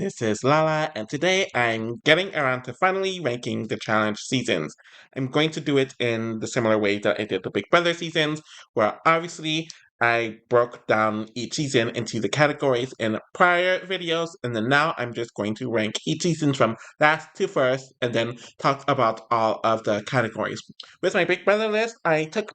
This is Lala, and today I'm getting around to finally ranking the challenge seasons. I'm going to do it in the similar way that I did the Big Brother seasons, where obviously I broke down each season into the categories in prior videos, and then now I'm just going to rank each season from last to first, and then talk about all of the categories. With my Big Brother list, I took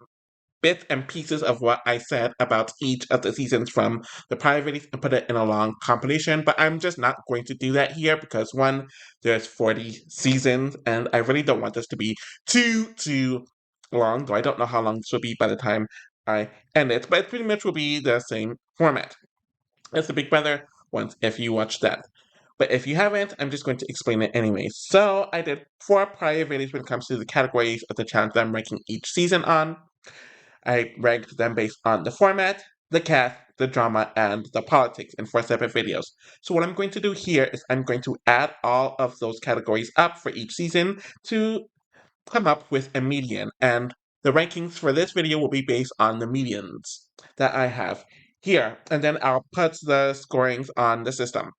bits and pieces of what I said about each of the seasons from the prior videos and put it in a long compilation, but I'm just not going to do that here because one, there's 40 seasons, and I really don't want this to be too long, though I don't know how long this will be by the time I end it, but it pretty much will be the same format as the Big Brother ones if you watch that. But if you haven't, I'm just going to explain it anyway. So I did 4 prior videos when it comes to the categories of the challenge that I'm ranking each season on. I ranked them based on the format, the cast, the drama, and the politics in 4 separate videos. So what I'm going to do here is I'm going to add all of those categories up for each season to come up with a median. And the rankings for this video will be based on the medians that I have here. And then I'll put the scorings on the system.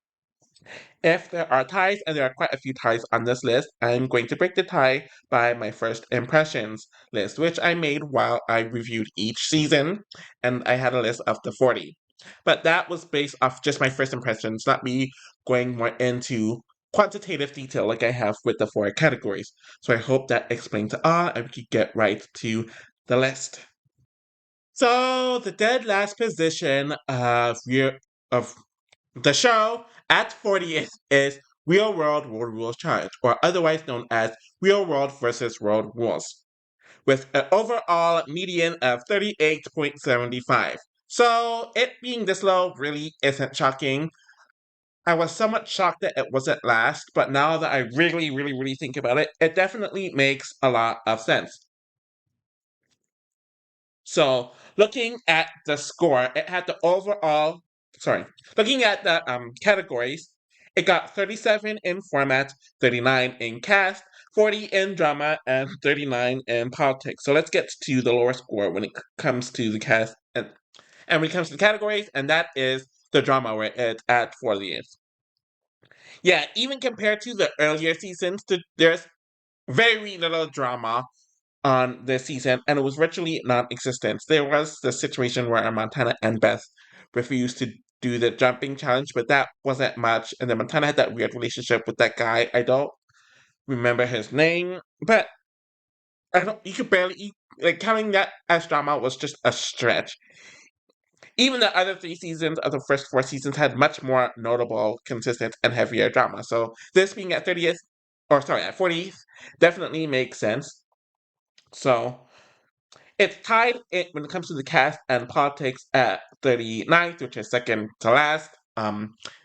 If there are ties, and there are quite a few ties on this list, I'm going to break the tie by my first impressions list, which I made while I reviewed each season, and I had a list of the 40. But that was based off just my first impressions, not me going more into quantitative detail like I have with the 4 categories. So I hope that explains it all, and we could get right to the list. So the dead last position of the show at 40th is Real World World Rules Challenge, or otherwise known as Real World versus World Rules, with an overall median of 38.75. So it being this low really isn't shocking. I was somewhat shocked that it wasn't last, but now that I really think about it, it definitely makes a lot of sense. So looking at the score, it had the overall, looking at the categories, it got 37 in format, 39 in cast, 40 in drama, and 39 in politics. So let's get to the lower score when it comes to the cast and when it comes to the categories, and that is the drama where it's at 40th. Yeah, even compared to the earlier seasons, there's very little drama on this season, and it was virtually non-existent. There was the situation where Montana and Beth refused to do the jumping challenge, but that wasn't much. And then Montana had that weird relationship with that guy. I don't remember his name, but I don't. You could barely like counting that as drama was just a stretch. Even the other 3 seasons of the first 4 seasons had much more notable, consistent, and heavier drama. So this being at 30th, or sorry, at 40th, definitely makes sense. So it's tied when it comes to the cast and politics at 39th, which is second to last.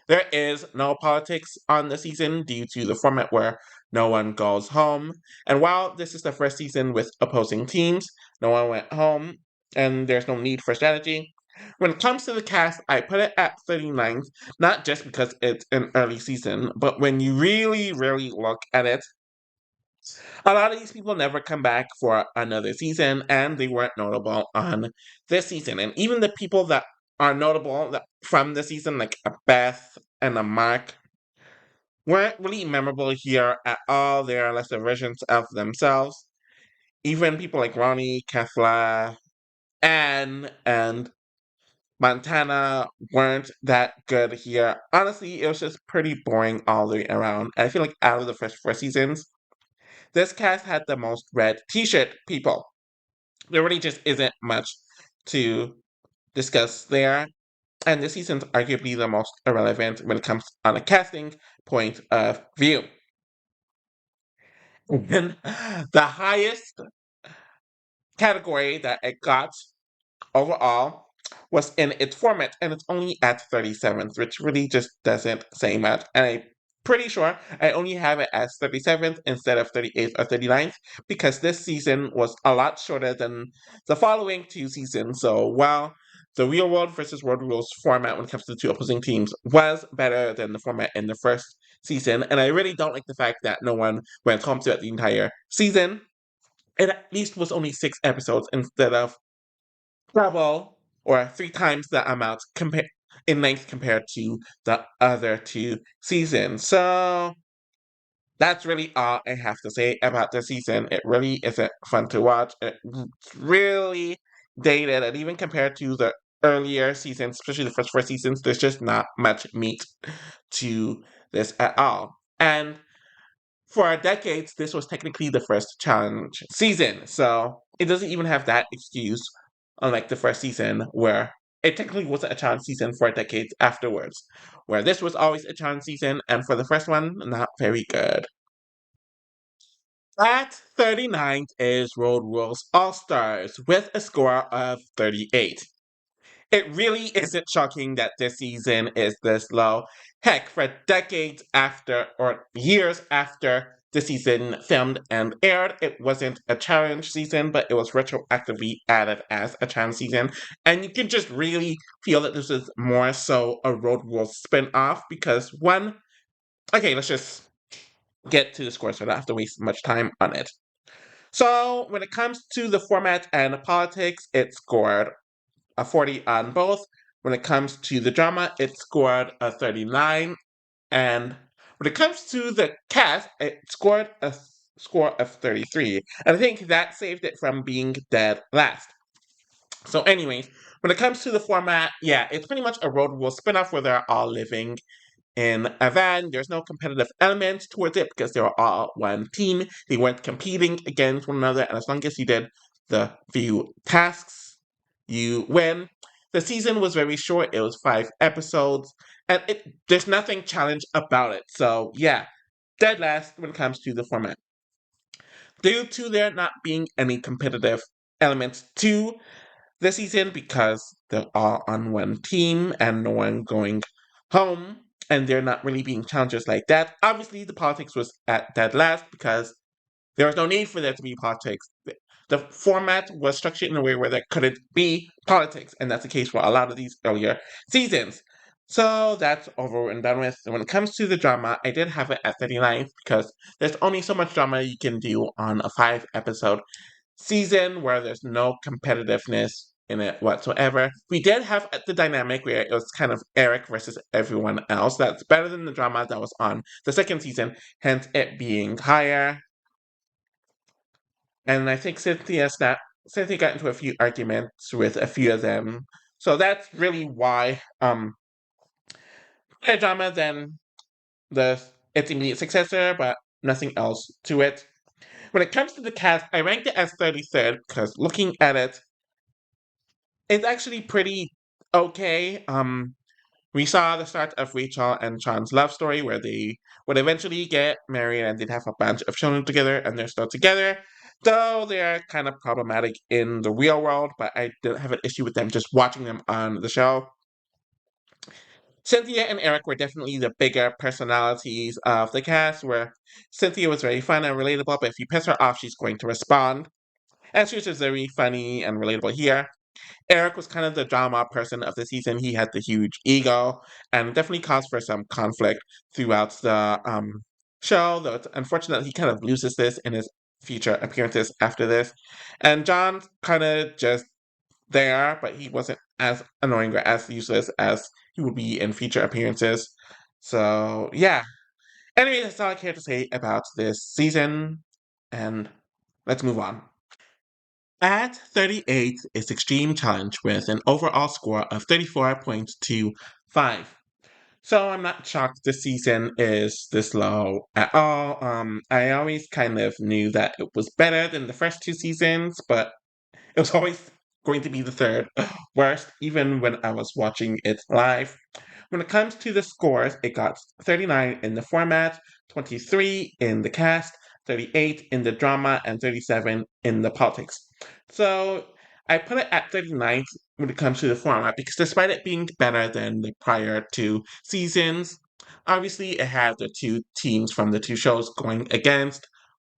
There is no politics on the season due to the format where no one goes home. And while this is the first season with opposing teams, no one went home, and there's no need for strategy. When it comes to the cast, I put it at 39th, not just because it's an early season, but when you really look at it, a lot of these people never come back for another season, and they weren't notable on this season. And even the people that are notable from the season, like a Beth and a Mark, weren't really memorable here at all. They are lesser versions of themselves. Even people like Ronnie, Kefla, Anne, and Montana weren't that good here. Honestly, it was just pretty boring all the way around. I feel like out of the first 4 seasons, this cast had the most red t-shirt people. There really just isn't much to discuss there. And this season's arguably the most irrelevant when it comes on a casting point of view. And the highest category that it got overall was in its format, and it's only at 37th, which really just doesn't say much. And I'm pretty sure I only have it as 37th instead of 38th or 39th because this season was a lot shorter than the following 2 seasons. So while the Real World versus World Rules format when it comes to the 2 opposing teams was better than the format in the first season, and I really don't like the fact that no one went home throughout the entire season. It at least was only 6 episodes instead of double or 3 times the amount in length compared to the other two seasons. So that's really all I have to say about the season. It really isn't fun to watch. It's really dated, and even compared to the earlier seasons, especially the first four seasons, there's just not much meat to this at all. And for decades, this was technically the first challenge season, so it doesn't even have that excuse, unlike the first season, where it technically wasn't a challenge season for decades afterwards, where this was always a challenge season, and for the first one, not very good. At 39th is Road Rules All Stars with a score of 38. It really isn't shocking that this season is this low. Heck, for decades after, or years after the season filmed and aired, it wasn't a challenge season, but it was retroactively added as a challenge season. And you can just really feel that this is more so a Road Rules spin off because, one, okay, let's just get to the score so I don't have to waste much time on it. So, when it comes to the format and politics, it scored a 40 on both. When it comes to the drama, it scored a 39. And when it comes to the cast, it scored a score of 33. And I think that saved it from being dead last. So, anyways, when it comes to the format, yeah, it's pretty much a Road Rule spinoff where they're all living in a van. There's no competitive element towards it because they were all one team. They weren't competing against one another, and as long as you did the few tasks, you win. The season was very short. It was 5 episodes, and there's nothing challenge about it. So yeah, dead last when it comes to the format. Due to there not being any competitive elements to the season because they're all on one team and no one going home, and they're not really being challengers like that. Obviously, the politics was at dead last because there was no need for there to be politics. The format was structured in a way where there couldn't be politics, and that's the case for a lot of these earlier seasons. So that's over and done with. And when it comes to the drama, I did have it at 39th because there's only so much drama you can do on a 5 episode season where there's no competitiveness in it whatsoever. We did have the dynamic where it was kind of Eric versus everyone else. That's better than the drama that was on the second season, hence it being higher. And I think Cynthia got into a few arguments with a few of them. So that's really why better drama than the its immediate successor, but nothing else to it. When it comes to the cast, I ranked it as 33rd because looking at it, it's actually pretty okay. We saw the start of Rachel and Sean's love story where they would eventually get married and they'd have a bunch of children together, and they're still together. Though they're kind of problematic in the real world, but I didn't have an issue with them just watching them on the show. Cynthia and Eric were definitely the bigger personalities of the cast, where Cynthia was very fun and relatable, but if you piss her off, she's going to respond. And she was just very funny and relatable here. Eric was kind of the drama person of the season. He had the huge ego and definitely caused for some conflict throughout the show, though it's unfortunate he kind of loses this in his future appearances after this. And John's kind of just there, but he wasn't as annoying or as useless as he would be in future appearances. So, yeah. Anyway, that's all I care to say about this season, and let's move on. At 38 is Extreme Challenge with an overall score of 34.25. So I'm not shocked this season is this low at all. I always kind of knew that it was better than the first two seasons, but it was always going to be the third worst, even when I was watching it live. When it comes to the scores, it got 39 in the format, 23 in the cast, 38 in the drama, and 37 in the politics. So I put it at 39th when it comes to the format because despite it being better than the prior two seasons, obviously it had the two teams from the two shows going against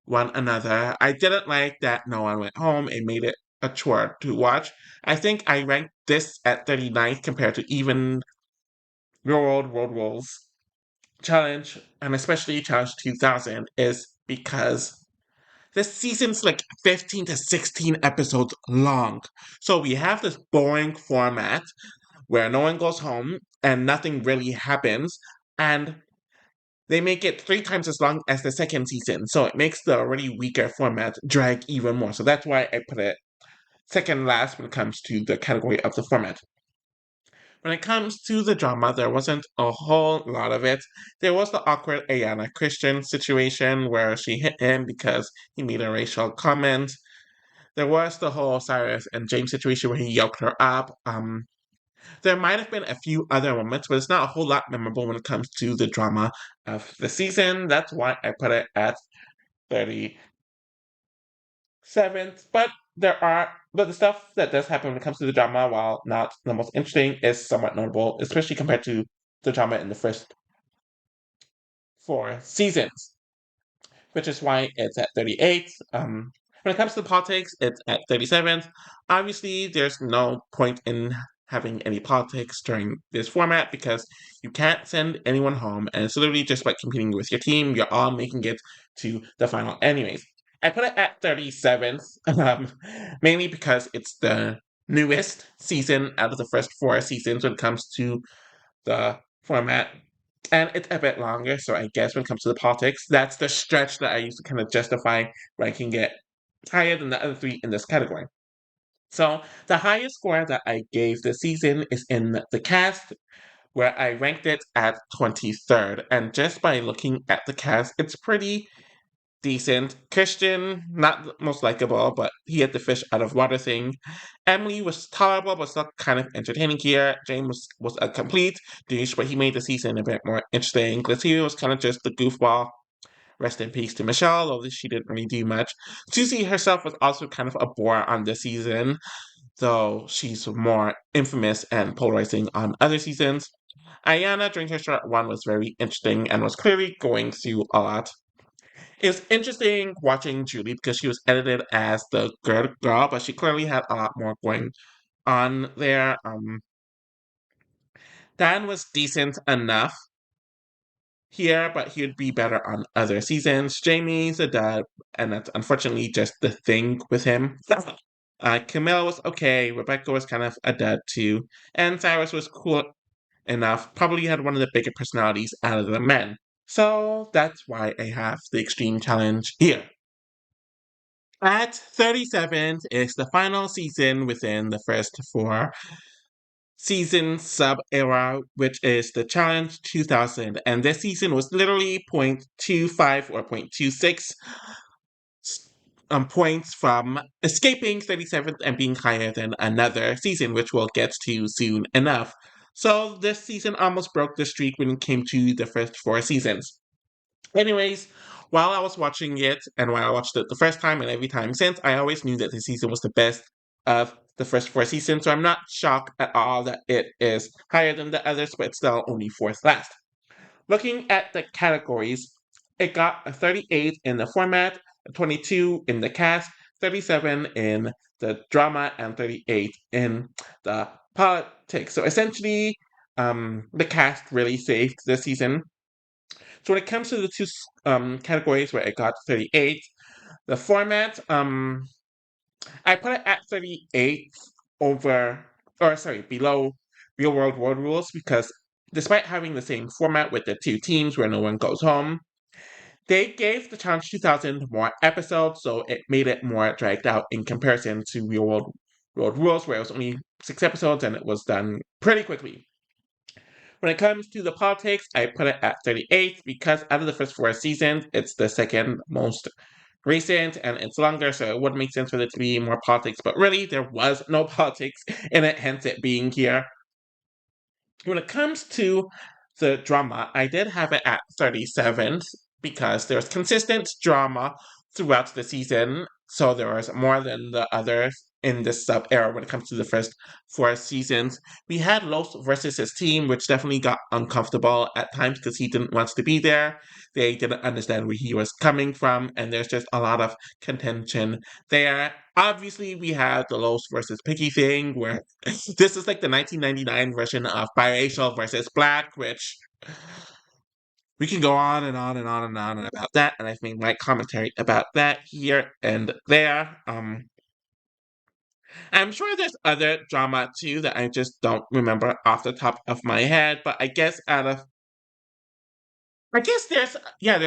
one another. I didn't like that no one went home. It made it a chore to watch. I think I ranked this at 39th compared to even Real World Rules Challenge, and especially Challenge 2000, is because this season's like 15 to 16 episodes long. So we have this boring format where no one goes home and nothing really happens, and they make it 3 times as long as the second season, so it makes the already weaker format drag even more. So that's why I put it second last when it comes to the category of the format. When it comes to the drama, there wasn't a whole lot of it. There was the awkward Ayana Christian situation where she hit him because he made a racial comment. There was the whole Cyrus and James situation where he yoked her up. There might have been a few other moments, but it's not a whole lot memorable when it comes to the drama of the season. That's why I put it at 37th. But the stuff that does happen when it comes to the drama, while not the most interesting, is somewhat notable, especially compared to the drama in the first 4 seasons, which is why it's at 38th. When it comes to politics, it's at 37th. Obviously, there's no point in having any politics during this format because you can't send anyone home, and it's literally just like competing with your team. You're all making it to the final, anyways. I put it at 37th, mainly because it's the newest season out of the first 4 seasons when it comes to the format. And it's a bit longer, so I guess when it comes to the politics, that's the stretch that I use to kind of justify ranking it higher than the other 3 in this category. So the highest score that I gave this season is in the cast, where I ranked it at 23rd. And just by looking at the cast, it's pretty decent. Christian, not the most likable, but he had the fish out of water thing. Emily was tolerable, but still kind of entertaining here. James was a complete douche, but he made the season a bit more interesting. Glacia was kind of just the goofball. Rest in peace to Michelle, although she didn't really do much. Susie herself was also kind of a bore on this season, though she's more infamous and polarizing on other seasons. Ayana, during her short one, was very interesting and was clearly going through a lot. It was interesting watching Julie because she was edited as the girl, but she clearly had a lot more going on there. Dan was decent enough here, but he would be better on other seasons. Jamie's a dud, and that's unfortunately just the thing with him. Camille was okay. Rebecca was kind of a dud too, and Cyrus was cool enough. Probably had one of the bigger personalities out of the men. So that's why I have the extreme challenge here. At 37th is the final season within the first 4 season sub era, which is the Challenge 2000. And this season was literally 0.25 or 0.26 points from escaping 37th and being higher than another season, which we'll get to soon enough. So this season almost broke the streak when it came to the first 4 seasons. Anyways, while I was watching it, and while I watched it the first time and every time since, I always knew that this season was the best of the first 4 seasons, so I'm not shocked at all that it is higher than the others, but it's still only fourth last. Looking at the categories, it got a 38 in the format, a 22 in the cast, 37 in the drama, and 38 in the politics. So essentially, the cast really saved this season. So when it comes to the 2 categories where it got 38, the format, I put it at 38 below Real World Road Rules because despite having the same format with the 2 teams where no one goes home, they gave the Challenge 2000 more episodes, so it made it more dragged out in comparison to Real World Road Rules, where it was only 6 episodes and it was done pretty quickly. When it comes to the politics, I put it at 38 because out of the first 4 seasons, it's the second most recent and it's longer, so it would make sense for there to be more politics. But really, there was no politics in it, hence it being here. When it comes to the drama, I did have it at 37th because there's consistent drama throughout the season, so there was more than the others in this sub era when it comes to the first 4 seasons. We had Los versus his team, which definitely got uncomfortable at times because he didn't want to be there. They didn't understand where he was coming from, and there's just a lot of contention there. Obviously, we had the Los versus Piggy thing, where this is like the 1999 version of biracial versus black, which we can go on and on and on and on about that, and I've made my commentary about that here and there. I'm sure there's other drama too that I just don't remember off the top of my head, but I guess there's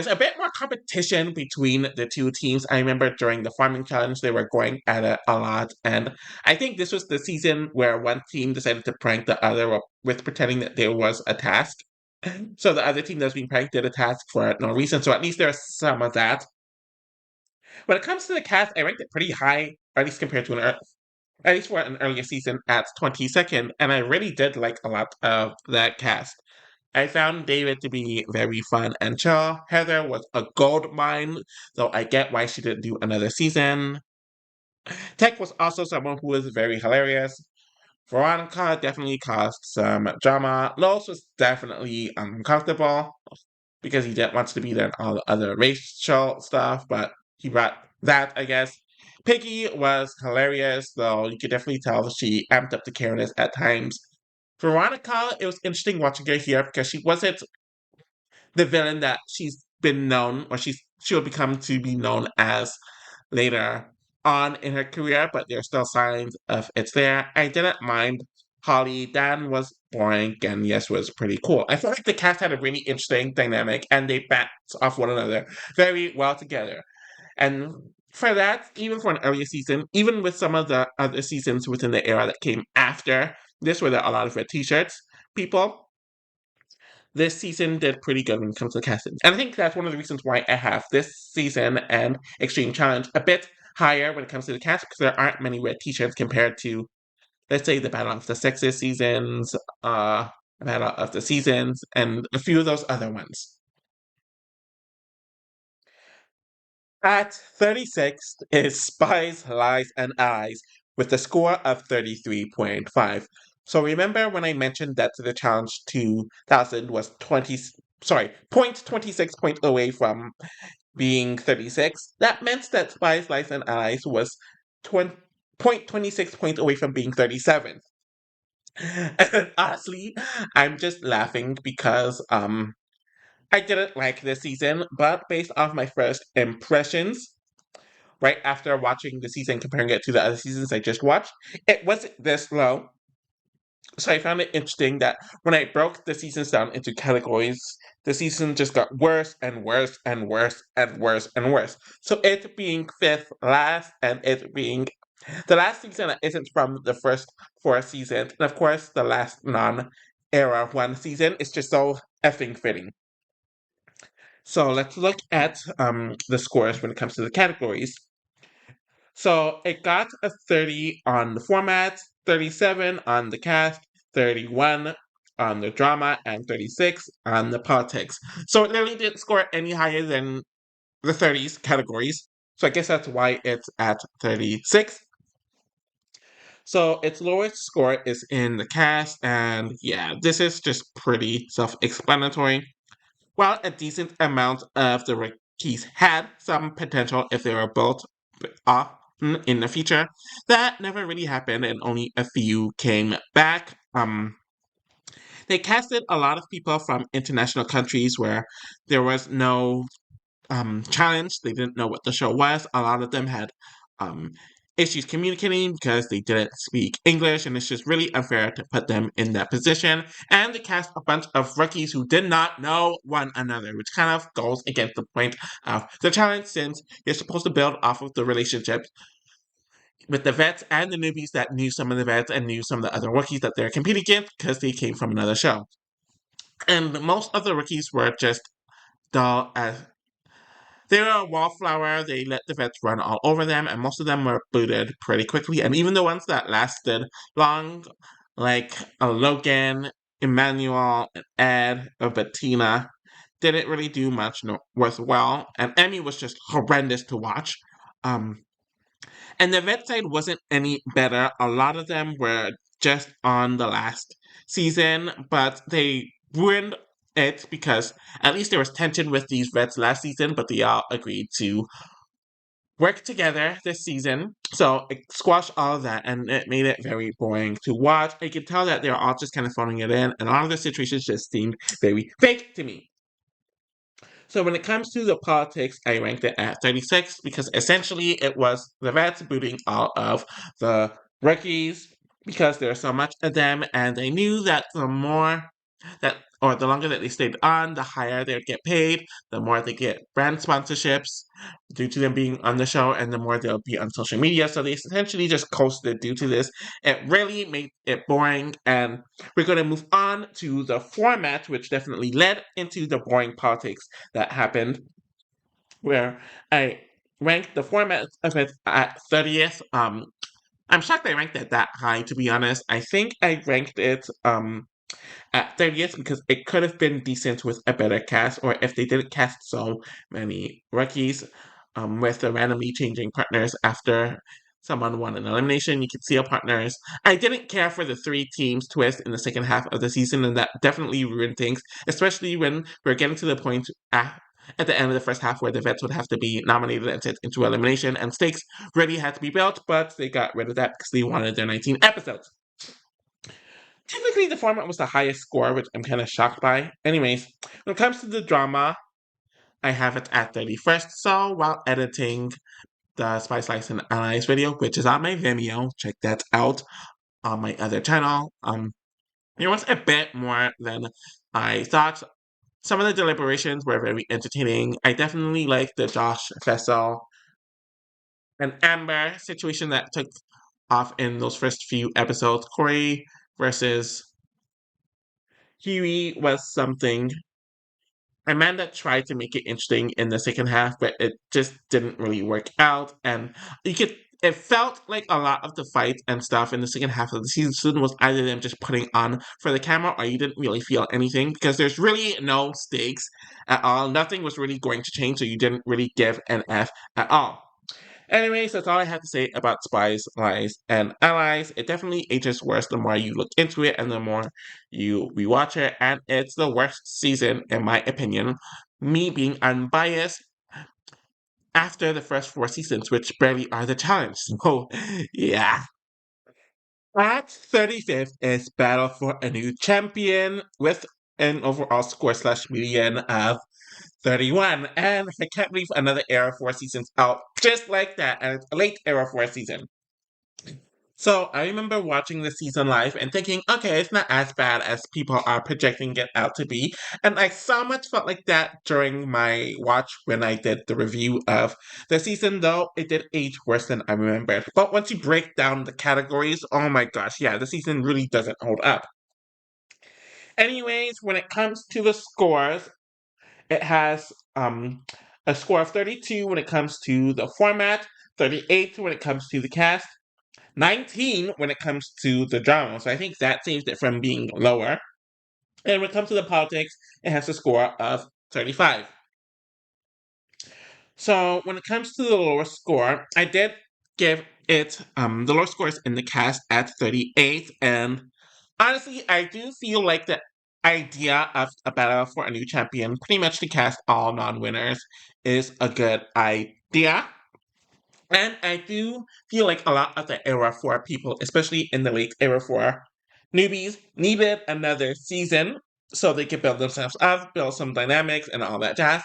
a bit more competition between the two teams. I remember during the farming challenge they were going at it a lot, and I think this was the season where one team decided to prank the other with pretending that there was a task. So the other team that was being pranked did a task for no reason. So at least there's some of that. When it comes to the cast, I ranked it pretty high, or at least compared to at least for an earlier season at 22nd, and I really did like a lot of that cast. I found David to be very fun and chill. Heather was a gold mine, though I get why she didn't do another season. Tech was also someone who was very hilarious. Veronica definitely caused some drama. Lois was definitely uncomfortable because he didn't want to be there and all the other racial stuff, but he brought that, I guess. Piggy was hilarious, though you could definitely tell she amped up the careness at times. Veronica, it was interesting watching her here because she wasn't the villain that she's been known, or she will become to be known as later on in her career, but there are still signs of it's there. I didn't mind Holly. Dan was boring, and yes, was pretty cool. I feel like the cast had a really interesting dynamic, and they bounced off one another very well together. And for that, even for an earlier season, even with some of the other seasons within the era that came after this, where there are a lot of red t-shirts people, this season did pretty good when it comes to casting. And I think that's one of the reasons why I have this season and Extreme Challenge a bit higher when it comes to the cast, because there aren't many red t-shirts compared to, let's say, the Battle of the Sexes seasons, Battle of the Seasons, and a few of those other ones. At 36th is Spies, Lies, and Eyes with a score of 33.5. So remember when I mentioned that the challenge 2000 was 20, sorry, 0.26 point away from being 36? That meant that Spies, Lies, and Eyes was 0.26 point away from being 37. And honestly, I'm just laughing because I didn't like this season, but based off my first impressions, right after watching the season, comparing it to the other seasons I just watched, it wasn't this low. So I found it interesting that when I broke the seasons down into categories, the season just got worse and worse and worse and worse and worse. So it being fifth last, and it being the last season that isn't from the first four seasons, and of course the last non-era one season, is just so effing fitting. So let's look at the scores when it comes to the categories. So it got a 30 on the format, 37 on the cast, 31 on the drama, and 36 on the politics. So it literally didn't score any higher than the 30s categories. So I guess that's why it's at 36. So its lowest score is in the cast, and yeah, this is just pretty self explanatory. While a decent amount of the rookies had some potential if they were built off in the future, that never really happened, and only a few came back. They casted a lot of people from international countries where there was no challenge. They didn't know what the show was. A lot of them had um, issues communicating because they didn't speak English, and it's just really unfair to put them in that position. And they cast a bunch of rookies who did not know one another, which kind of goes against the point of the challenge, since you're supposed to build off of the relationships with the vets and the newbies that knew some of the vets and knew some of the other rookies that they're competing against because they came from another show. And most of the rookies were just dull as they were a wallflower. They let the vets run all over them, and most of them were booted pretty quickly. And even the ones that lasted long, like Logan, Emmanuel, and Ed, or Bettina, didn't really do much worthwhile. And Emmy was just horrendous to watch. Um, and the vet side wasn't any better. A lot of them were just on the last season, but they ruined it because at least there was tension with these vets last season, but they all agreed to work together this season. So it squashed all of that, and it made it very boring to watch. I could tell that they were all just kind of phoning it in, and a lot of the situations just seemed very fake to me. So when it comes to the politics, I ranked it at 36 because essentially it was the vets booting all of the rookies because there's so much of them, and they knew that the longer that they stayed on, the higher they'd get paid, the more they get brand sponsorships due to them being on the show, and the more they'll be on social media. So they essentially just coasted due to this. It really made it boring, and we're going to move on to the format, which definitely led into the boring politics that happened, where I ranked the format of it at 30th. I'm shocked I ranked it that high, to be honest. I think I ranked it at 30th because it could have been decent with a better cast, or if they didn't cast so many rookies with the randomly changing partners after someone won an elimination. You could see our partners. I didn't care for the three teams twist in the second half of the season, and that definitely ruined things, especially when we're getting to the point at the end of the first half where the vets would have to be nominated and sent into elimination, and stakes really had to be built, but they got rid of that because they wanted their 19 episodes. Typically, the format was the highest score, which I'm kind of shocked by. Anyways, when it comes to the drama, I have it at 31st. So while editing the Spice Lice and Allies video, which is on my Vimeo, check that out on my other channel. It was a bit more than I thought. Some of the deliberations were very entertaining. I definitely liked the Josh Fessel and Amber situation that took off in those first few episodes. Corey versus Huey was something. Amanda tried to make it interesting in the second half, but it just didn't really work out. And it felt like a lot of the fight and stuff in the second half of the season was either them just putting on for the camera, or you didn't really feel anything because there's really no stakes at all. Nothing was really going to change, so you didn't really give an F at all. Anyways, that's all I have to say about Spies, Lies, and Allies. It definitely ages worse the more you look into it and the more you rewatch it, and it's the worst season, in my opinion. Me being unbiased after the first four seasons, which barely are the challenge. So, yeah. At 35th is Battle for a New Champion with an overall score slash median of 31. And I can't believe another Era 4 season's out just like that. And it's a late Era 4 season. So I remember watching the season live and thinking, okay, it's not as bad as people are projecting it out to be. And I so much felt like that during my watch when I did the review of the season, though it did age worse than I remembered. But once you break down the categories, oh my gosh, yeah, the season really doesn't hold up. Anyways, when it comes to the scores, it has a score of 32 when it comes to the format, 38 when it comes to the cast, 19 when it comes to the drama. So I think that saves it from being lower. And when it comes to the politics, it has a score of 35. So when it comes to the lower score, I did give it the lower scores in the cast at 38. And honestly, I do feel like the idea of a battle for a new champion, pretty much to cast all non-winners, is a good idea. And I do feel like a lot of the Era 4 people, especially in the late Era 4 newbies, needed another season so they could build themselves up, build some dynamics, and all that jazz.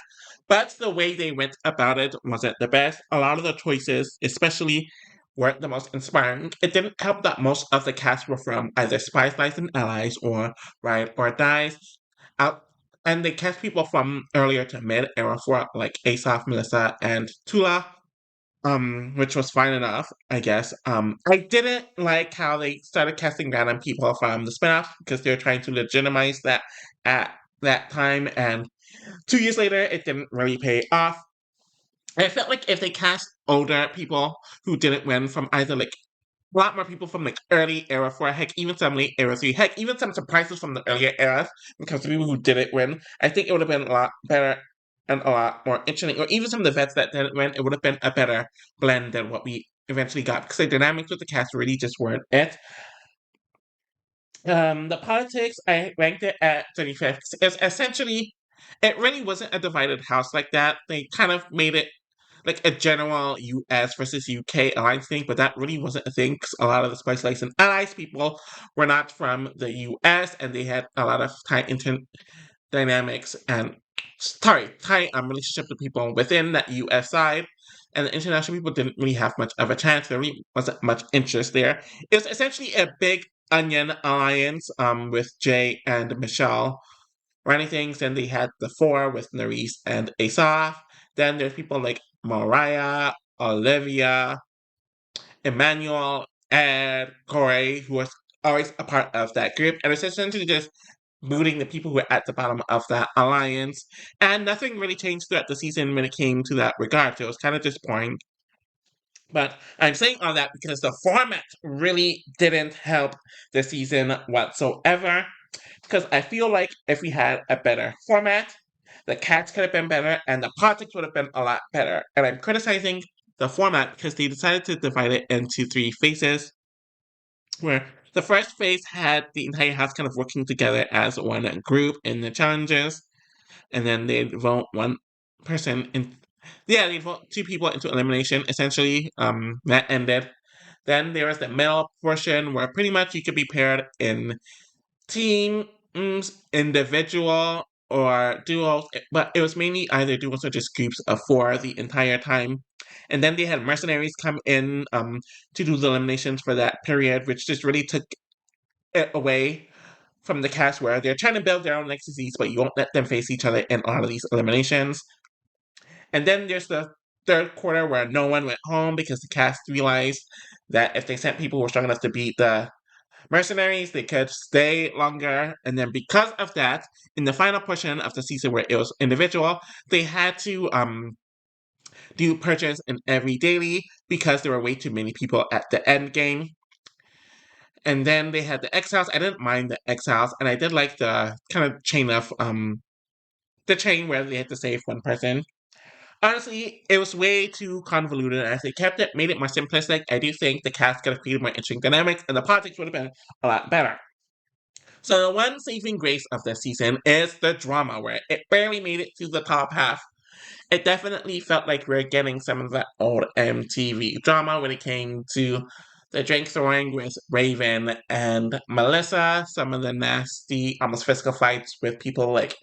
But the way they went about it wasn't the best. A lot of the choices, especially, weren't the most inspiring. It didn't help that most of the cast were from either Spice, Lies, and Allies or Ride or Dies. Out, and they cast people from earlier to mid Era 4, like Asaf, Melissa, and Tula, which was fine enough, I guess. I didn't like how they started casting random people from the spinoff because they're trying to legitimize that at that time, and 2 years later, it didn't really pay off. I felt like if they cast older people who didn't win from either like a lot more people from like early era 4, heck, even some late era 3, heck, even some surprises from the earlier eras because of people who didn't win, I think it would have been a lot better and a lot more interesting. Or even some of the vets that didn't win, it would have been a better blend than what we eventually got because the dynamics with the cast really just weren't it. The politics, I ranked it at 35th. It's essentially, it really wasn't a divided house like that. They kind of made it like a general US versus UK alliance thing, but that really wasn't a thing because a lot of the Spice Lights and Allies people were not from the US and they had a lot of Thai dynamics and, sorry, Thai relationship with people within that US side. and the international people didn't really have much of a chance. There really wasn't much interest there. It was essentially a big onion alliance with Jay and Michelle running things. And they had the four with Nerys and Asaf. Then there's people like Mariah, Olivia, Emmanuel, and Corey, who was always a part of that group. And it's essentially just booting the people who were at the bottom of that alliance. And nothing really changed throughout the season when it came to that regard. So it was kind of just boring. But I'm saying all that because the format really didn't help the season whatsoever. Because I feel like if we had a better format, the cats could have been better and the politics would have been a lot better. And I'm criticizing the format because they decided to divide it into three phases, where the first phase had the entire house kind of working together as one group in the challenges, and then they'd vote one person in. Yeah, they'd vote two people into elimination. Essentially, that ended. Then there was the middle portion where pretty much you could be paired in teams, individual, or duos, but it was mainly either duos or just groups of four the entire time. And then they had mercenaries come in to do the eliminations for that period, which just really took it away from the cast where they're trying to build their own legacies, but you won't let them face each other in all of these eliminations. And then there's the third quarter where no one went home because the cast realized that if they sent people who were strong enough to beat the mercenaries, they could stay longer. And then because of that, in the final portion of the season where it was individual, they had to do purchase in every daily because there were way too many people at the end game. And then they had the exiles. I didn't mind the exiles, and I did like the kind of chain of the chain where they had to save one person. Honestly, it was way too convoluted. As they kept it, made it more simplistic, I do think the cast could have created more interesting dynamics, and the politics would have been a lot better. So the one saving grace of this season is the drama, where it barely made it to the top half. It definitely felt like we are getting some of that old MTV drama when it came to the drink throwing with Raven and Melissa, some of the nasty, almost physical fights with people like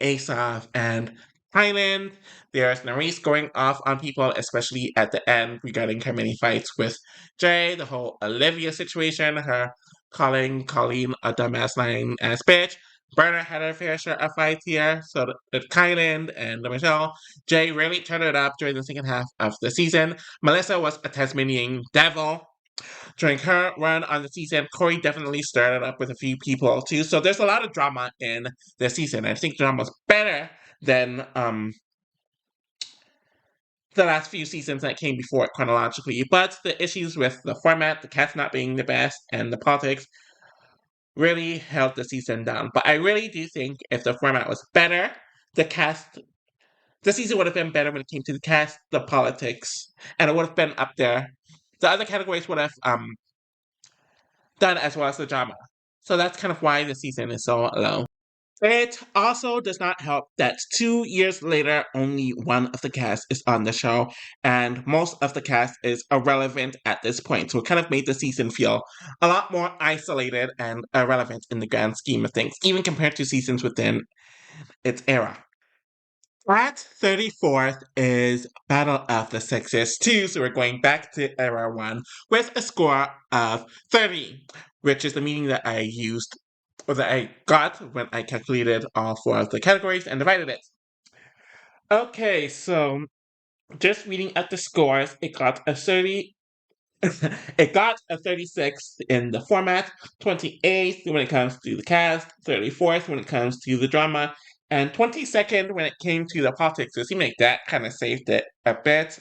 Asaf and Highland. There's Nerys going off on people, especially at the end regarding her many fights with Jay, the whole Olivia situation, her calling Colleen a dumbass lying ass bitch. Berner had her fair share of fights here, so did Kyland and Michelle. Jay really turned it up during the second half of the season. Melissa was a Tasmanian devil. During her run on the season, Corey definitely started up with a few people too. So there's a lot of drama in the season. I think drama's better than the last few seasons that came before it chronologically. But the issues with the format, the cast not being the best, and the politics really held the season down. But I really do think if the format was better, the cast the season would have been better when it came to the cast, the politics, and it would have been up there. The other categories would have done as well as the drama. So that's kind of why the season is so low. It also does not help that 2 years later, only one of the cast is on the show, and most of the cast is irrelevant at this point. So it kind of made the season feel a lot more isolated and irrelevant in the grand scheme of things, even compared to seasons within its era. At 34th is Battle of the Sexes 2, so we're going back to Era 1 with a score of 30, which is the meaning that I used, or that I got when I calculated all four of the categories and divided it. Okay, so just reading at the scores, it got a 30. It got a 36th in the format, 28th when it comes to the cast, 34th when it comes to the drama, and 22nd when it came to the politics. So it seemed like that kind of saved it a bit.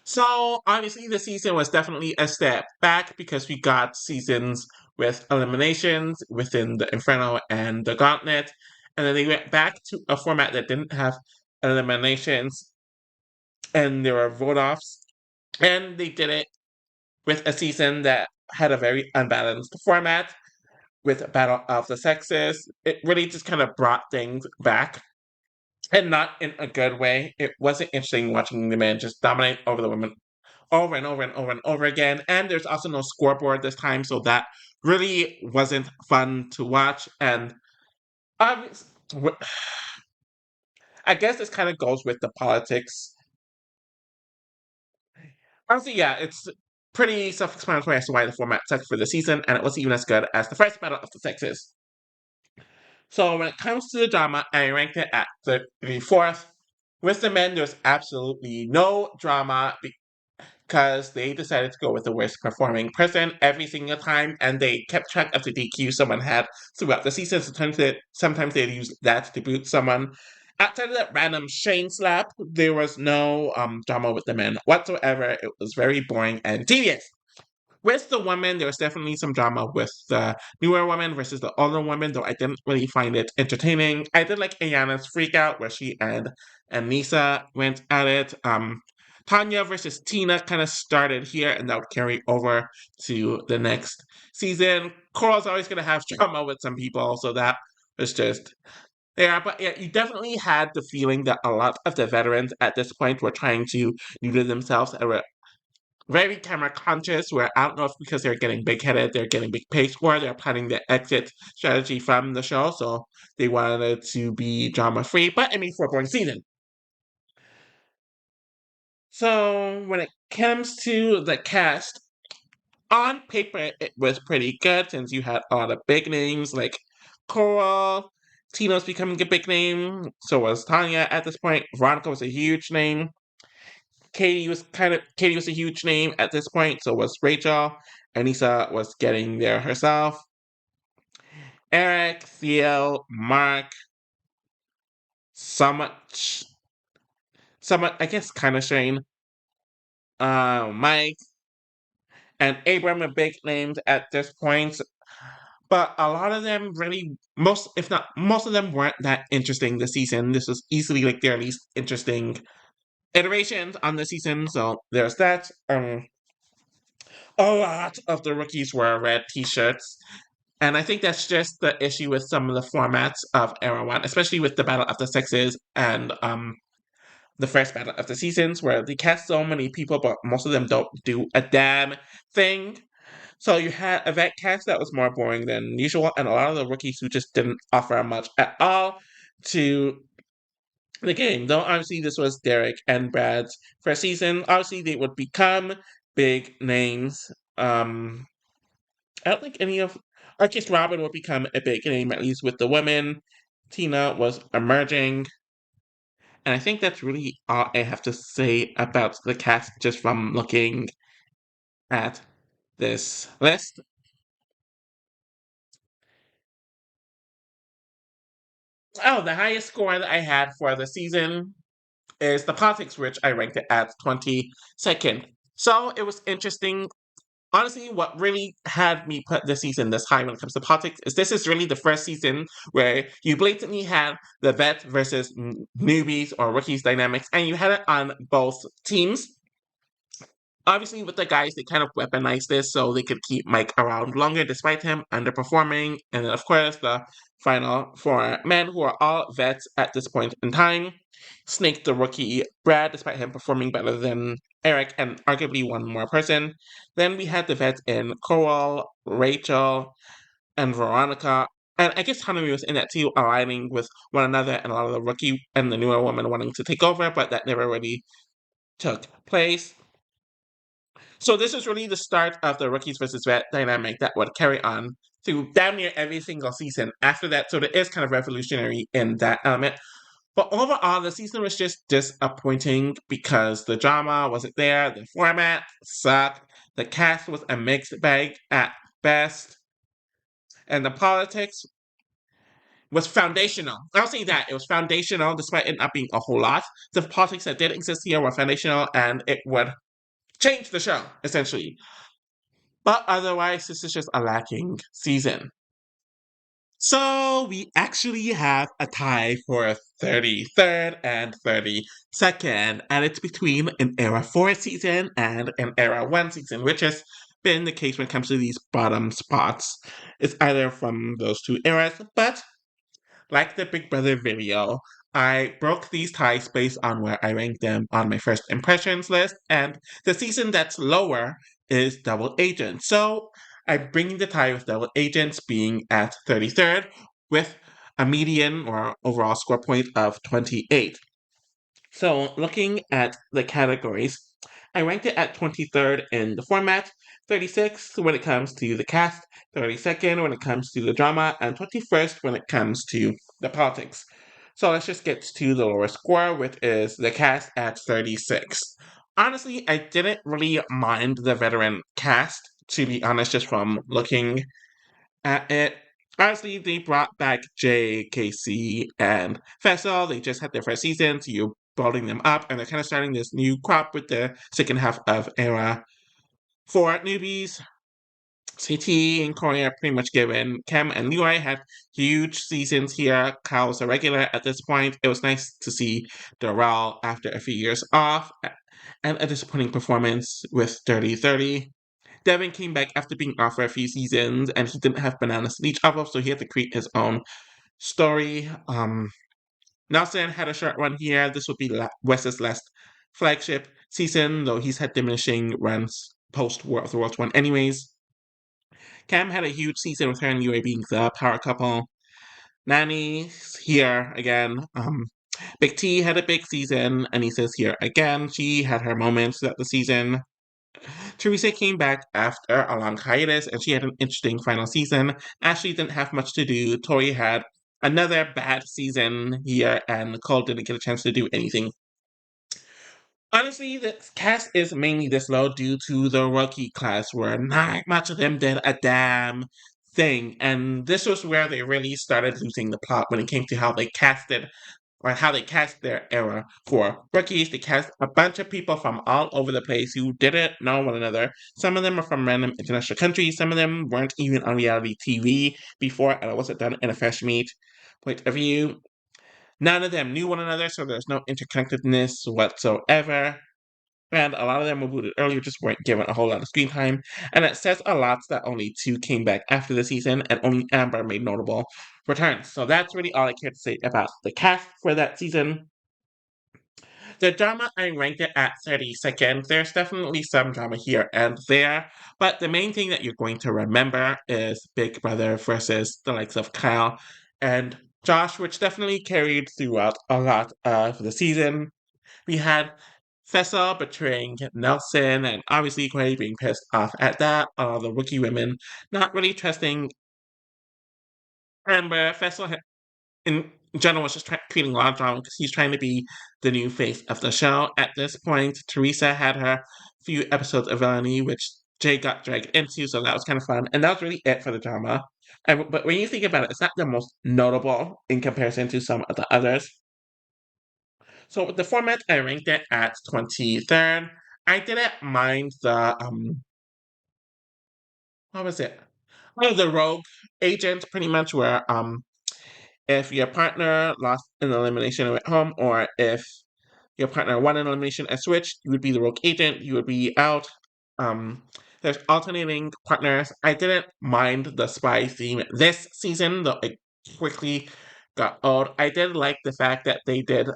So obviously the season was definitely a step back because we got seasons with eliminations within the Inferno and the Gauntlet, and then they went back to a format that didn't have eliminations and there were vote offs, and they did it with a season that had a very unbalanced format with Battle of the Sexes. It really just kind of brought things back, and not in a good way. It wasn't interesting watching the men just dominate over the women over and over and over and over again. And there's also no scoreboard this time, so that really wasn't fun to watch. And obviously, I guess this kind of goes with the politics Honestly, yeah, it's pretty self-explanatory as to why the format sucked for the season, and it wasn't even as good as the first Battle of the Sexes. So when it comes to the drama, I ranked it at 34th. With the men, there's absolutely no drama because they decided to go with the worst performing person every single time, and they kept track of the DQ someone had throughout the season. Sometimes they'd use that to boot someone. Outside of that random Shane slap, there was no drama with the men whatsoever. It was very boring and tedious. With the woman, there was definitely some drama with the newer woman versus the older woman, though I didn't really find it entertaining. I did like Ayana's freak out where she and Nisa went at it. Tanya versus Tina kind of started here and that would carry over to the next season. Coral's always going to have drama with some people, so that was just there. But yeah, you definitely had the feeling that a lot of the veterans at this point were trying to neuter themselves and were very camera conscious, where I don't know if because they're getting big headed, they're getting big pace, or they're planning the exit strategy from the show, so they wanted it to be drama free, but I mean for a boring season. So when it comes to the cast, on paper it was pretty good since you had a lot of big names like Coral, Tino's becoming a big name, so was Tanya at this point, Veronica was a huge name. Katie was a huge name at this point, so was Rachel. Anissa was getting there herself. Eric, Theo, Mark, somewhat, somewhat, I guess, kind of Shane, Mike, and Abram are big names at this point. But a lot of them really, most, if not most of them, weren't that interesting this season. This was easily like their least interesting iterations on the season, so there's that. A lot of the rookies wear red t-shirts. And I think that's just the issue with some of the formats of Era 1, especially with the Battle of the Sexes and the first Battle of the Seasons, where they cast so many people, but most of them don't do a damn thing. So you had a vet cast that was more boring than usual, and a lot of the rookies who just didn't offer much at all to the game. Though obviously this was Derek and Brad's first season, obviously they would become big names. I don't think any of Archie's Robin would become a big name, at least with the women. Tina was emerging. And I think that's really all I have to say about the cast just from looking at this list. Oh, the highest score that I had for the season is the politics, which I ranked it at 22nd. So it was interesting. Honestly, what really had me put this season this high when it comes to politics is this is really the first season where you blatantly had the vet versus newbies or rookies dynamics, and you had it on both teams. Obviously, with the guys, they kind of weaponized this so they could keep Mike around longer despite him underperforming. And then, of course, the final four men who are all vets at this point in time. Snake the rookie Brad, despite him performing better than Eric and arguably one more person. Then we had the vets in Coral, Rachel, and Veronica. And I guess Hanami was in that too, aligning with one another and a lot of the rookie and the newer woman wanting to take over, but that never really took place. So this is really the start of the rookies versus vet dynamic that would carry on through damn near every single season after that. So it is kind of revolutionary in that element. But overall, the season was just disappointing because the drama wasn't there, the format sucked, the cast was a mixed bag at best, and the politics was foundational. I'll say that. It was foundational despite it not being a whole lot. The politics that did exist here were foundational and it would change the show, essentially. But otherwise, this is just a lacking season. So we actually have a tie for 33rd and 32nd, and it's between an Era 4 season and an Era 1 season, which has been the case when it comes to these bottom spots. It's either from those two eras, but like the Big Brother video, I broke these ties based on where I ranked them on my first impressions list, and the season that's lower is Double Agent. So I'm bringing the tie with Double Agents being at 33rd with a median or overall score point of 28. So looking at the categories, I ranked it at 23rd in the format, 36th when it comes to the cast, 32nd when it comes to the drama, and 21st when it comes to the politics. So let's just get to the lower score, which is the cast at 36. Honestly, I didn't really mind the veteran cast, to be honest, just from looking at it. Honestly, they brought back Jay, Casey, and Fessel. They just had their first season, so you're building them up, and they're kind of starting this new crop with the second half of era. For newbies, CT and Corey are pretty much given. Kem and Leroy had huge seasons here. Kyle's a regular at this point. It was nice to see Darrell after a few years off, and a disappointing performance with 30-30. Devin came back after being off for a few seasons, and he didn't have bananas to leech off of, so he had to create his own story. Nelson had a short run here. This would be Wes's last flagship season, though he's had diminishing runs post War of the Worlds one anyways. Cam had a huge season with her and Yue being the power couple. Nani's here again. Big T had a big season. Anissa's here again. She had her moments throughout the season. Teresa came back after a long hiatus, and she had an interesting final season. Ashley didn't have much to do. Tori had another bad season here, and Nicole didn't get a chance to do anything. Honestly, the cast is mainly this low due to the rookie class, where not much of them did a damn thing. And this was where they really started losing the plot when it came to how they casted or how they cast their era. For rookies, they cast a bunch of people from all over the place who didn't know one another. Some of them are from random international countries. Some of them weren't even on reality TV before, and it wasn't done in a fresh meat point of view. None of them knew one another, so there's no interconnectedness whatsoever. And a lot of them were booted earlier, just weren't given a whole lot of screen time. And it says a lot that only two came back after the season, and only Amber made notable returns. So that's really all I care to say about the cast for that season. The drama, I ranked it at 32nd. There's definitely some drama here and there, but the main thing that you're going to remember is Big Brother versus the likes of Kyle and Josh, which definitely carried throughout a lot of the season. We had Fessa betraying Nelson, and obviously Quay being pissed off at that. The rookie women not really trusting Amber. Fessa, in general, was just creating a lot of drama because he's trying to be the new face of the show. At this point, Teresa had her few episodes of villainy, which Jay got dragged into, so that was kind of fun. And that was really it for the drama. But when you think about it, it's not the most notable in comparison to some of the others. So with the format, I ranked it at 23rd. I didn't mind the what was it? Oh, the rogue agent, pretty much where if your partner lost an elimination and went home, or if your partner won an elimination and switched, you would be the rogue agent. You would be out. Um, there's alternating partners. I didn't mind the spy theme this season, though it quickly got old. I did like the fact that they did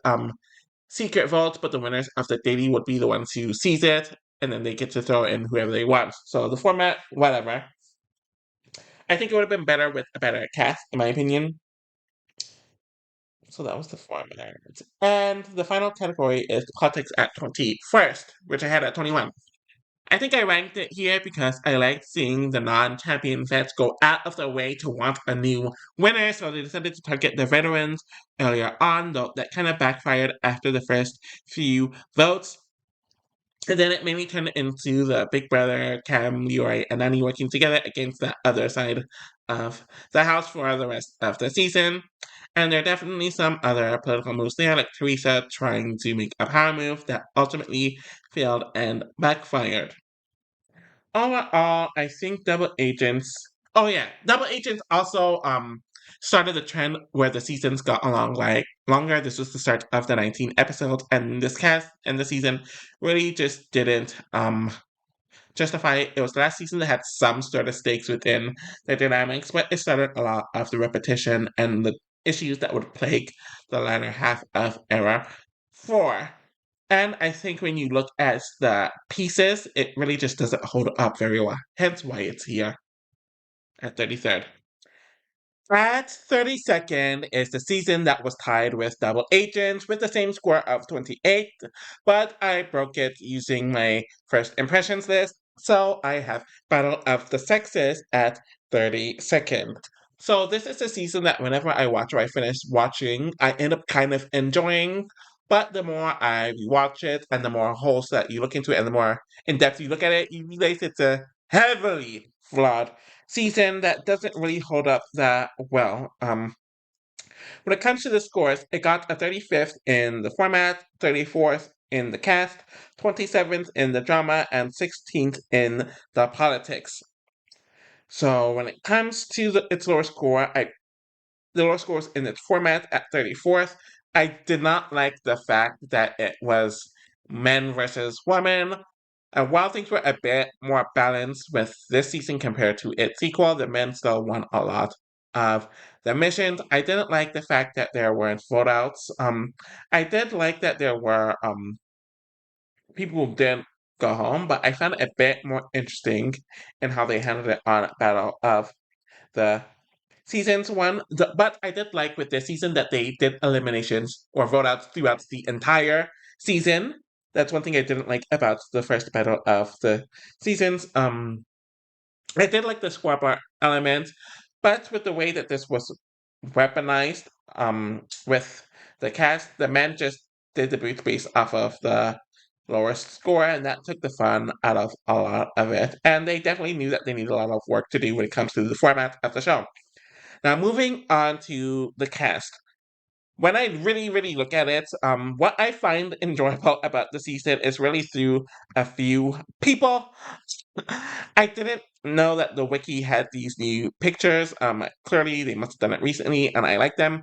secret votes, but the winners of the daily would be the ones who sees it, and then they get to throw in whoever they want. So the format, whatever. I think it would have been better with a better cast, in my opinion. So that was the format. And the final category is politics at 21st, which I had at 21. I think I ranked it here because I liked seeing the non-champion vets go out of their way to want a new winner, so they decided to target the veterans earlier on, though that kind of backfired after the first few votes. And then it made me turn into the Big Brother, Cam, Leroy, and Nani working together against the other side of the house for the rest of the season. And there are definitely some other political moves there, like Teresa trying to make a power move that ultimately failed and backfired. Overall, I think Double Agents. Oh yeah, Double Agents also started the trend where the seasons got along like longer. This was the start of the 19 episodes, and this cast and the season really just didn't justify it. It was the last season that had some sort of stakes within the dynamics, but it started a lot of the repetition and the issues that would plague the latter half of Era 4. And I think when you look at the pieces, it really just doesn't hold up very well. Hence why it's here at 33rd. At 32nd is the season that was tied with Double Agents with the same score of 28, but I broke it using my first impressions list, so I have Battle of the Sexes at 32nd. So this is a season that whenever I watch or I finish watching, I end up kind of enjoying, but the more I watch it and the more holes that you look into it and the more in depth you look at it, you realize it's a heavily flawed season that doesn't really hold up that well. When it comes to the scores, it got a 35th in the format, 34th in the cast, 27th in the drama, and 16th in the politics. So when it comes to its lower score, the lower scores in its format at 34th. I did not like the fact that it was men versus women. And while things were a bit more balanced with this season compared to its sequel, the men still won a lot of the missions. I didn't like the fact that there weren't vote-outs. I did like that there were people who didn't go home, but I found it a bit more interesting in how they handled it on Battle of the Seasons one, but I did like with this season that they did eliminations or vote outs throughout the entire season. That's one thing I didn't like about the first battle of the seasons. I did like the squad bar element, but with the way that this was weaponized, with the cast, the men just did the booth based off of the lowest score, and that took the fun out of a lot of it. And they definitely knew that they needed a lot of work to do when it comes to the format of the show. Now, moving on to the cast. When I really, really look at it, what I find enjoyable about the season is really through a few people. I didn't know that the wiki had these new pictures. Clearly, they must have done it recently, and I like them.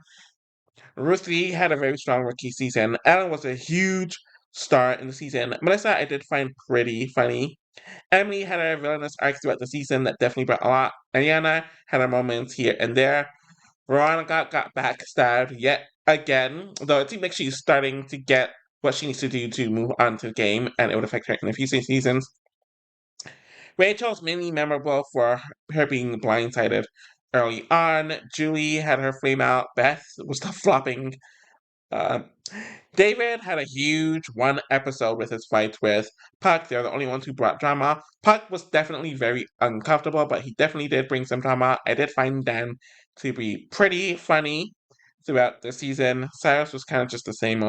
Ruthie had a very strong rookie season. Ellen was a huge star in the season. Melissa, I did find pretty funny. Emily had a villainous arc throughout the season that definitely brought a lot. Ariana had her moments here and there. Veronica got backstabbed yet again, though it seems like she's starting to get what she needs to do to move on to the game, and it would affect her in the future seasons. Rachel's mainly memorable for her being blindsided early on. Julie had her flame out. Beth was the flopping. Uh, David had a huge one episode with his fights with Puck. They're the only ones who brought drama. Puck was definitely very uncomfortable, but he definitely did bring some drama. I did find Dan to be pretty funny throughout the season. Cyrus was kind of just the same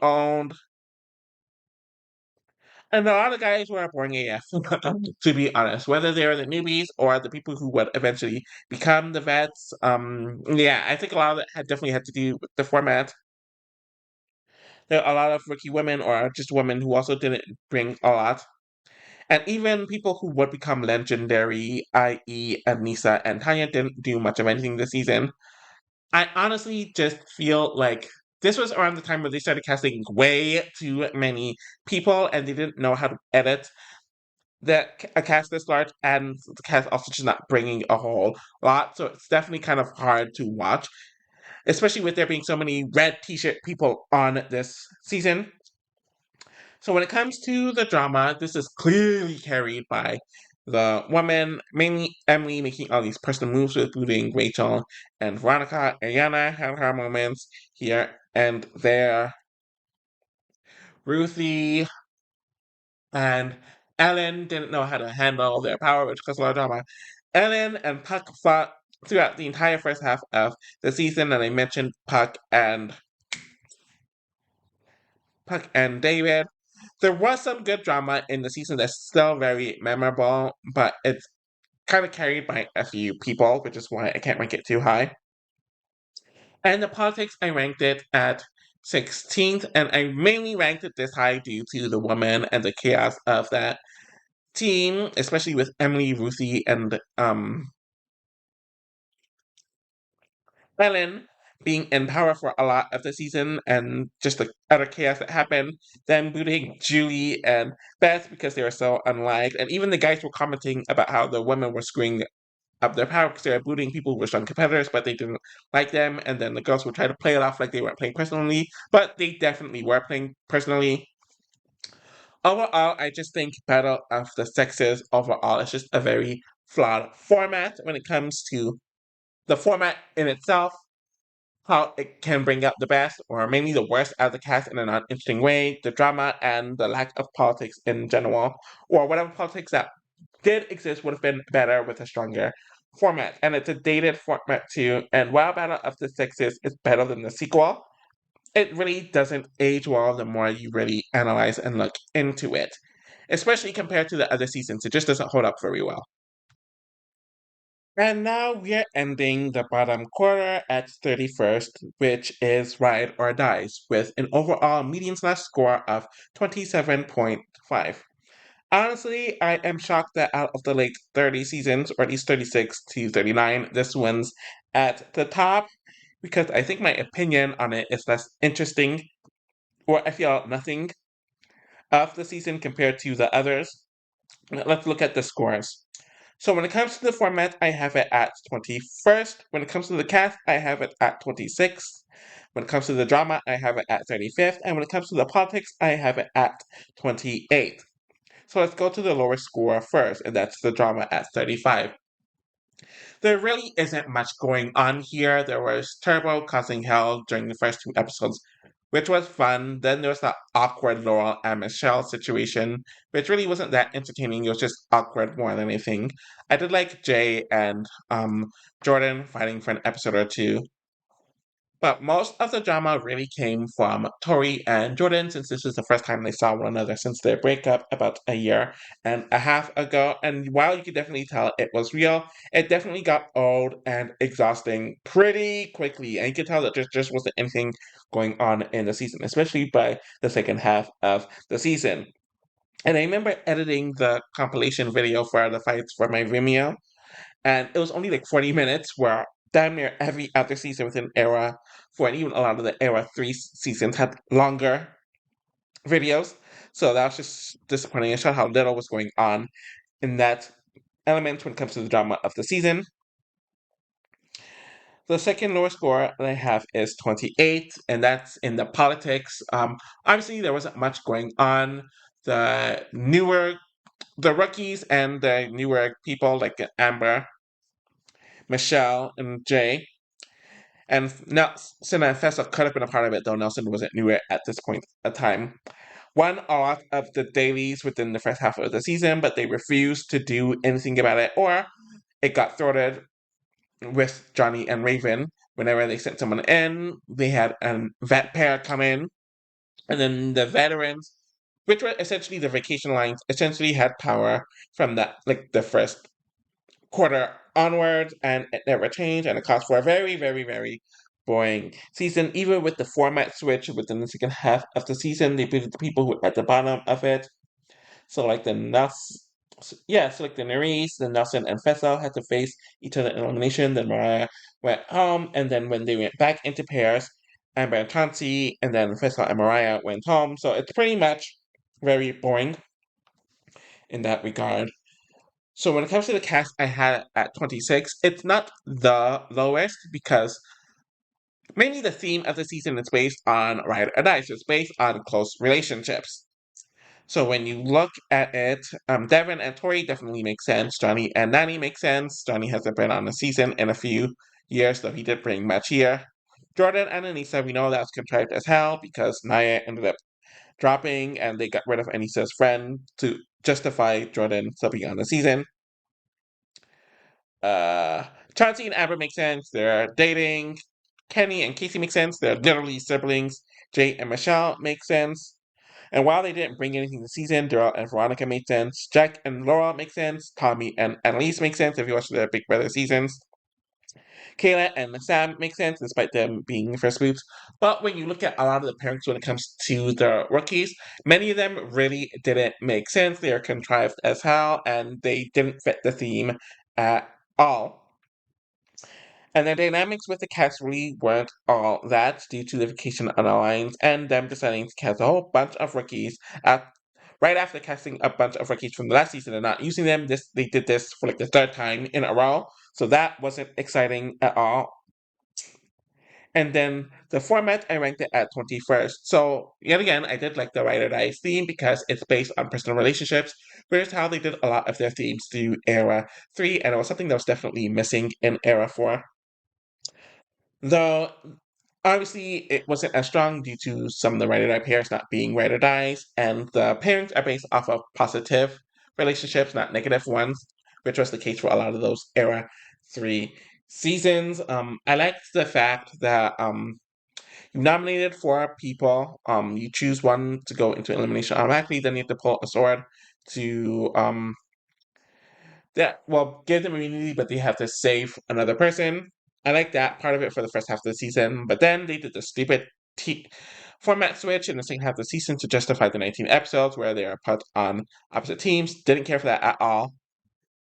old. And a lot of guys were boring AF, to be honest. Whether they were the newbies or the people who would eventually become the vets. Yeah, I think a lot of it had definitely had to do with the format. There are a lot of rookie women or just women who also didn't bring a lot. And even people who would become legendary, i.e., Anissa and Tanya, didn't do much of anything this season. I honestly just feel like this was around the time where they started casting way too many people and they didn't know how to edit a cast this large, and the cast also just not bringing a whole lot. So it's definitely kind of hard to watch, especially with there being so many red t-shirt people on this season. So when it comes to the drama, this is clearly carried by the woman, mainly Emily, making all these personal moves, including Rachel and Veronica. Ariana had her moments here and there. Ruthie and Ellen didn't know how to handle their power, which caused a lot of drama. Ellen and Puck fought throughout the entire first half of the season, and I mentioned Puck and David. There was some good drama in the season that's still very memorable, but it's kind of carried by a few people, which is why I can't rank it too high. And the politics, I ranked it at 16th, and I mainly ranked it this high due to the woman and the chaos of that team, especially with Emily, Ruthie, and Ellen being in power for a lot of the season, and just the utter chaos that happened. Then booting Julie and Beth because they were so unliked, and even the guys were commenting about how the women were screwing up their power because they were booting people who were strong competitors, but they didn't like them. And then the girls would try to play it off like they weren't playing personally, but they definitely were playing personally. Overall, I just think Battle of the Sexes overall is just a very flawed format when it comes to the format in itself, how it can bring out the best or mainly the worst out of the cast in an uninteresting way, the drama and the lack of politics in general, or whatever politics that did exist would have been better with a stronger format. And it's a dated format too, and while Battle of the Sexes is better than the sequel, it really doesn't age well the more you really analyze and look into it. Especially compared to the other seasons, it just doesn't hold up very well. And now we're ending the bottom quarter at 31st, which is Ride or Dies, with an overall median slash score of 27.5. Honestly, I am shocked that out of the late 30 seasons, or at least 36 to 39, this one's at the top, because I think my opinion on it is less interesting, or I feel nothing of the season compared to the others. Let's look at the scores. So when it comes to the format, I have it at 21st. When it comes to the cast, I have it at 26th. When it comes to the drama, I have it at 35th. And when it comes to the politics, I have it at 28th. So let's go to the lowest score first, and that's the drama at 35. There really isn't much going on here. There was Turbo causing hell during the first two episodes, which was fun. Then there was that awkward Laurel and Michelle situation, which really wasn't that entertaining. It was just awkward more than anything. I did like Jay and Jordan fighting for an episode or two. But most of the drama really came from Tori and Jordan, since this is the first time they saw one another since their breakup about a year and a half ago. And while you could definitely tell it was real, it definitely got old and exhausting pretty quickly. And you could tell that there just wasn't anything going on in the season, especially by the second half of the season. And I remember editing the compilation video for the fights for my Vimeo, and it was only like 40 minutes where damn near every other season within Era 4 and even a lot of the Era 3 seasons had longer videos. So that was just disappointing. It showed how little was going on in that element when it comes to the drama of the season. The second lowest score that I have is 28, and that's in the politics. Obviously, there wasn't much going on. The rookies and the newer people like Amber, Michelle, and Jay. And Nelson and Fessa could have been a part of it, though Nelson wasn't new at this point of time. Won a lot of the dailies within the first half of the season, but they refused to do anything about it, or it got thwarted with Johnny and Raven. Whenever they sent someone in, they had a vet pair come in, and then the veterans, which were essentially the vacation lines, essentially had power from the first quarter onwards, and it never changed, and it calls for a very, very, very boring season. Even with the format switch within the second half of the season, they put the people who were at the bottom of it. So like the like the Nerys, the Nelson and Fessel had to face each other in elimination. Then Mariah went home, and then when they went back into pairs, Amber and Chauncey, and then Fessel and Mariah went home. So it's pretty much very boring in that regard. So when it comes to the cast, I had it at 26. It's not the lowest because mainly the theme of the season is based on ride or die. So it's based on close relationships. So when you look at it, Devin and Tori definitely make sense. Johnny and Nani make sense. Johnny hasn't been on a season in a few years, though he did bring much here. Jordan and Anissa, we know that's contrived as hell because Naya ended up dropping and they got rid of Anissa's friend to justify Jordan subbing on the season. Uh, Chauncey and Amber make sense. They're dating. Kenny and Casey make sense. They're literally siblings. Jay and Michelle make sense. And while they didn't bring anything this season, Daryl and Veronica made sense. Jack and Laura make sense. Tommy and Annalise make sense if you watch their Big Brother seasons. Kayla and Sam make sense despite them being first groups. But when you look at a lot of the pairings when it comes to the rookies, many of them really didn't make sense. They are contrived as hell and they didn't fit the theme at all. And the dynamics with the cast really weren't all that due to the vacation on the lines and them deciding to cast a whole bunch of rookies right after casting a bunch of rookies from the last season and not using them. They did this for like the third time in a row. So that wasn't exciting at all. And then the format, I ranked it at 21st. So, yet again, I did like the Ride or Die theme because it's based on personal relationships, whereas how they did a lot of their themes through Era 3, and it was something that was definitely missing in Era 4. Though obviously it wasn't as strong due to some of the ride or die pairs not being ride or dies, and the pairings are based off of positive relationships, not negative ones, which was the case for a lot of those era 3 seasons. I liked the fact that you nominated 4 people. You choose one to go into elimination automatically, then you have to pull a sword to give them immunity, but they have to save another person. I like that part of it for the first half of the season, but then they did the stupid format switch in the second half of the season to justify the 19 episodes where they are put on opposite teams. Didn't care for that at all.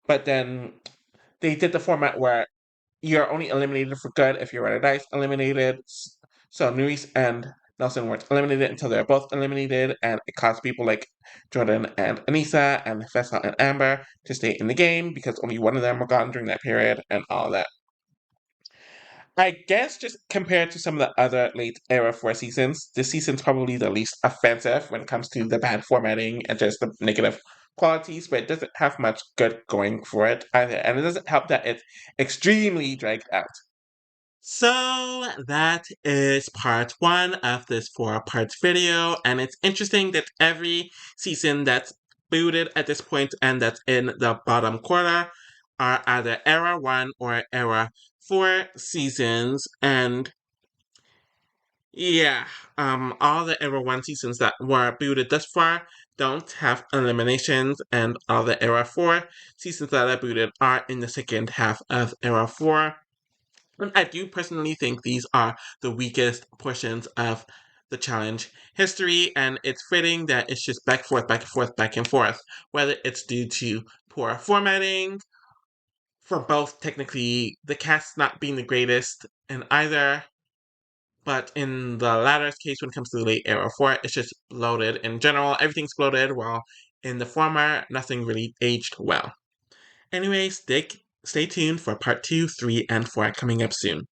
But then they did the format where you're only eliminated for good if your ride or dice eliminated. So Nuis and Nelson weren't eliminated until they're both eliminated, and it caused people like Jordan and Anissa and Fessa and Amber to stay in the game because only one of them were gone during that period and all that. I guess just compared to some of the other late era 4 seasons, this season's probably the least offensive when it comes to the bad formatting and just the negative qualities, but it doesn't have much good going for it either. And it doesn't help that it's extremely dragged out. So that is part 1 of this 4-part video, and it's interesting that every season that's booted at this point and that's in the bottom quarter are either Era 1 or Era 4 seasons, and yeah, all the Era 1 seasons that were booted thus far don't have eliminations, and all the Era 4 seasons that are booted are in the second half of Era 4. And I do personally think these are the weakest portions of the challenge history, and it's fitting that it's just back and forth, back and forth, back and forth, whether it's due to poor formatting, for both technically the cast not being the greatest in either, but in the latter's case, when it comes to the late era 4, it's just bloated. In general, everything's bloated, while in the former, nothing really aged well. Anyways, stay tuned for part 2, 3, and 4 coming up soon.